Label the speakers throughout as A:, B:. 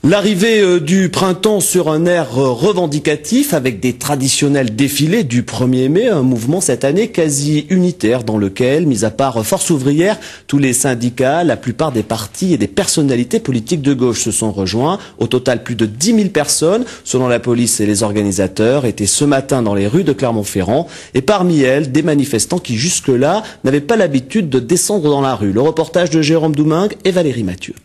A: L'arrivée du printemps sur un air revendicatif avec des traditionnels défilés du 1er mai, un mouvement cette année quasi unitaire dans lequel, mis à part Force ouvrière, tous les syndicats, la plupart des partis et des personnalités politiques de gauche se sont rejoints. Au total, plus de 10 000 personnes, selon la police et les organisateurs, étaient ce matin dans les rues de Clermont-Ferrand. Et parmi elles, des manifestants qui jusque-là n'avaient pas l'habitude de descendre dans la rue. Le reportage de Jérôme Doumingue et Valérie Mathieu.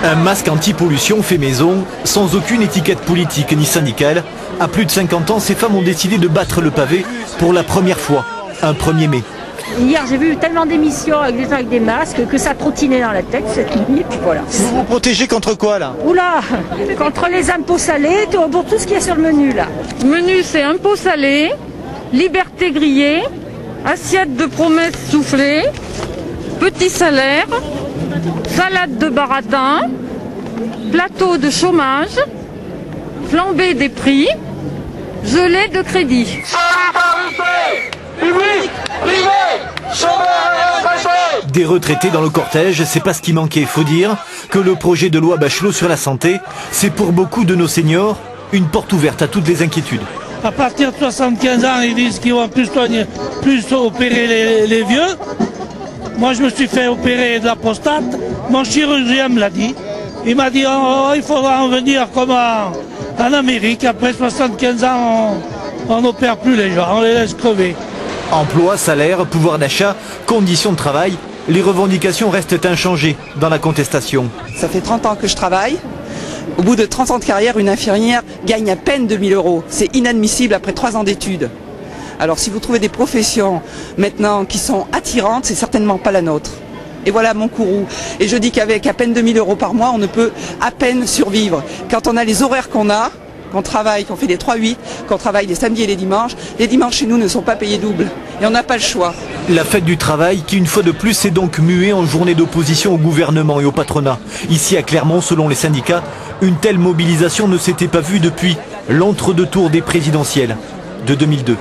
B: Un masque anti-pollution fait maison, sans aucune étiquette politique ni syndicale. À plus de 50 ans, ces femmes ont décidé de battre le pavé pour la première fois, un 1er mai.
C: Hier, j'ai vu tellement d'émissions avec des gens avec des masques que ça trottinait dans la tête cette nuit, et puis voilà.
B: Vous vous protégez contre quoi là?
C: Oula, contre les impôts salés, pour tout ce qui est sur le menu là.
D: Menu, c'est impôts salés, liberté grillée, assiette de promesses soufflées, petit salaire, salade de baratin, plateau de chômage, flambée des prix, gelée de crédit.
E: Solidarité, public, privé, chômeurs et retraités.
B: Des retraités dans le cortège, c'est pas ce qui manquait. Faut dire que le projet de loi Bachelot sur la santé, c'est pour beaucoup de nos seniors une porte ouverte à toutes les inquiétudes.
F: À partir de 75 ans, ils disent qu'ils vont plus opérer les vieux. Moi, je me suis fait opérer de la prostate. Mon chirurgien me l'a dit. Il m'a dit il faudra en venir comme en Amérique. Après 75 ans, on n'opère plus les gens, on les laisse crever.
B: Emploi, salaire, pouvoir d'achat, conditions de travail, les revendications restent inchangées dans la contestation.
G: Ça fait 30 ans que je travaille. Au bout de 30 ans de carrière, une infirmière gagne à peine 2 000 €. C'est inadmissible après 3 ans d'études. Alors si vous trouvez des professions maintenant qui sont attirantes, c'est certainement pas la nôtre. Et voilà mon courroux. Et je dis qu'avec à peine 2 000 € par mois, on ne peut à peine survivre. Quand on a les horaires qu'on a, qu'on travaille, qu'on fait des 3-8, qu'on travaille les samedis et les dimanches chez nous ne sont pas payés double. Et on n'a pas le choix.
B: La fête du travail qui, une fois de plus, s'est donc muée en journée d'opposition au gouvernement et au patronat. Ici à Clermont, selon les syndicats, une telle mobilisation ne s'était pas vue depuis l'entre-deux tours des présidentielles de 2002.